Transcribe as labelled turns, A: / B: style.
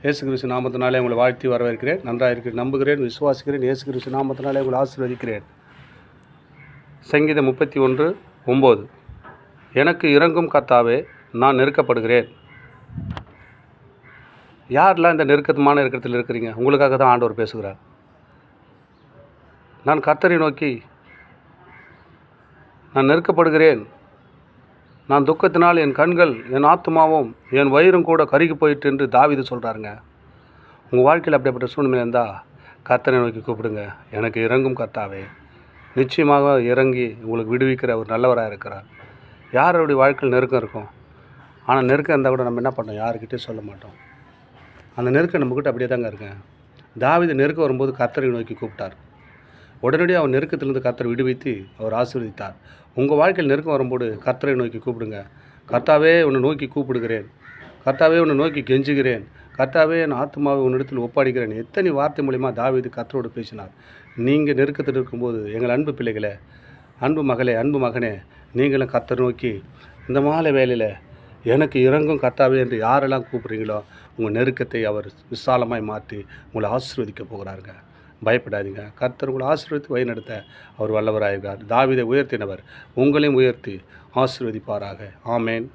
A: இயேசு கிறிஸ்து நாமத்தினாலே உங்களை வாழ்த்தி வரவேற்கிறேன். நன்றாக இருக்கிறேன், நம்புகிறேன், விசுவாசிக்கிறேன். இயேசு கிறிஸ்து நாமத்தினாலே உங்களை ஆசீர்வதிக்கிறேன். சங்கீதம் 31:9. எனக்கு இறங்கும் கர்த்தாவே, நான் நெருக்கப்படுகிறேன். யாரெல்லாம் இந்த நெருக்கமான இருக்கிறத்தில் இருக்கிறீங்க? உங்களுக்காக தான் ஆண்டவர் பேசுகிறார். நான் கர்த்தரை நோக்கி நான் நெருக்கப்படுகிறேன். நான் துக்கத்தினால் என் கண்கள், என் ஆத்மாவும், என் வயிறும் கூட கருகி போயிட்டு என்று தாவீது சொல்கிறாருங்க. உங்கள் வாழ்க்கையில் அப்படிப்பட்ட சூழ்நிலை இருந்தால் கர்த்தரை நோக்கி கூப்பிடுங்க. எனக்கு இறங்கும் கர்த்தாவே. நிச்சயமாக இறங்கி உங்களுக்கு விடுவிக்கிற ஒரு நல்லவராக இருக்கிறார். யாருடைய வாழ்க்கையில் நெருக்கம் இருக்கும்? ஆனால் நெருக்கம் இருந்தால் கூட நம்ம என்ன பண்ணோம்? யாருக்கிட்டே சொல்ல மாட்டோம். அந்த நெருக்கம் நம்மக்கிட்ட அப்படியே தாங்க இருக்கேன். தாவீது நெருக்கம் வரும்போது கர்த்தரை நோக்கி கூப்பிட்டார். உடனடியாக அவர் நெருக்கத்திலிருந்து கர்த்தரை விடுவித்து அவர் ஆசீர்வதித்தார். உங்கள் வாழ்க்கையில் நெருக்கம் வரும்போது கர்த்தரை நோக்கி கூப்பிடுங்க. கர்த்தாவே, உன்னை நோக்கி கூப்பிடுகிறேன். கர்த்தாவே, உன்னை நோக்கி கெஞ்சுகிறேன். கர்த்தாவே, என் ஆத்மாவை உன்னிடத்தில் ஒப்படைக்கிறேன். எத்தனை வார்த்தை மூலிமா தாவீது கர்த்தரோடு பேசினார். நீங்கள் நெருக்கத்தில் இருக்கும்போது எங்கள் அன்பு பிள்ளைகளே, அன்பு மகளே, அன்பு மகனே, நீங்களும் கர்த்தர் நோக்கி இந்த மாலை வேளையில் எனக்கு இறங்கும் கர்த்தாவே என்று யாரெல்லாம் கூப்பிட்றீங்களோ உங்கள் நெருக்கத்தை அவர் விசாலமாய் மாற்றி உங்களை ஆசீர்வதிக்க போகிறாருங்க. பயப்படாதீங்க. கர்த்தர் உங்களை ஆசீர்வதித்து வழிநடத்த அவர் வல்லவராகிறார். தாவீதை உயர்த்தினவர் உங்களையும் உயர்த்தி ஆசீர்வதிப்பாராக. ஆமேன்.